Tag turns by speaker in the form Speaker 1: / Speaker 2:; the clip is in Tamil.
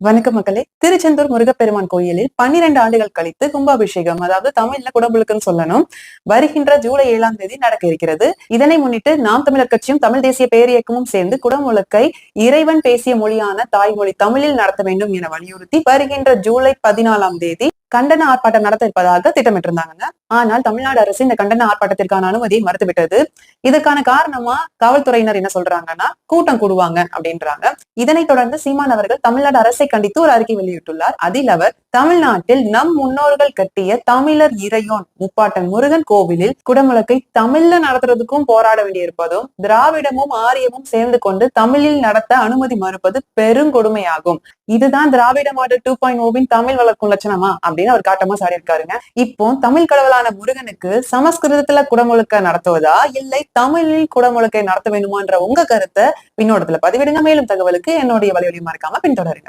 Speaker 1: வணக்கம் மக்களே. திருச்செந்தூர் முருகப்பெருமான் கோயிலில் 12 ஆண்டுகள் கழித்து கும்பாபிஷேகம், அதாவது தமிழ்ல குடமுழுக்குன்னு சொல்லணும், வருகின்ற ஜூலை 7ஆம் தேதி நடக்க இருக்கிறது. இதனை முன்னிட்டு நாம் தமிழர் கட்சியும் தமிழ் தேசிய பேரியக்கமும் சேர்ந்து குடமுழுக்கை இறைவன் பேசிய மொழியான தாய்மொழி தமிழில் நடத்த வேண்டும் என வலியுறுத்தி வருகின்ற ஜூலை 14ஆம் தேதி கண்டன ஆர்ப்பாட்டம் நடத்த இருப்பதாக திட்டமிட்டிருந்தாங்க. ஆனால் தமிழ்நாடு அரசு இந்த கண்டன ஆர்ப்பாட்டத்திற்கான அனுமதியை மறுத்துவிட்டது. இதற்கான காரணமா காவல்துறையினர் என்ன சொல்றாங்கன்னா, கூட்டம் கூடுவாங்க அப்படின்றாங்க. இதனைத் தொடர்ந்து சீமான் அவர்கள் தமிழ்நாடு அரசை கண்டித்து ஒரு அறிக்கை வெளியிட்டுள்ளார். அதில் அவர் தமிழ்நாட்டில் நம் முன்னோர்கள் கட்டிய தமிழர் இறையோன் முப்பாட்டன் முருகன் கோவிலில் குடமுழுக்கை தமிழ்ல நடத்துறதுக்கும் போராட வேண்டியிருப்பதும், திராவிடமும் ஆரியமும் சேர்ந்து கொண்டு தமிழில் நடத்த அனுமதி மறுப்பது பெருங்கொடுமையாகும். இதுதான் திராவிட மாடல் 2.0 தமிழ் வளர்க்கும் லட்சணமா அப்படின்னு அவர் காட்டமா சாடி இருக்காருங்க. இப்போ தமிழ் கடவுளான முருகனுக்கு சமஸ்கிருதத்துல குடமுழுக்க நடத்துவதா இல்லை தமிழில் குடமுழுக்கை நடத்த வேண்டுமான்ற உங்க கருத்தை பின்னோட்டத்துல பதிவிடுங்க. மேலும் தகவலுக்கு என்னுடைய வலையொலி மறக்காம பின்தொடருங்க.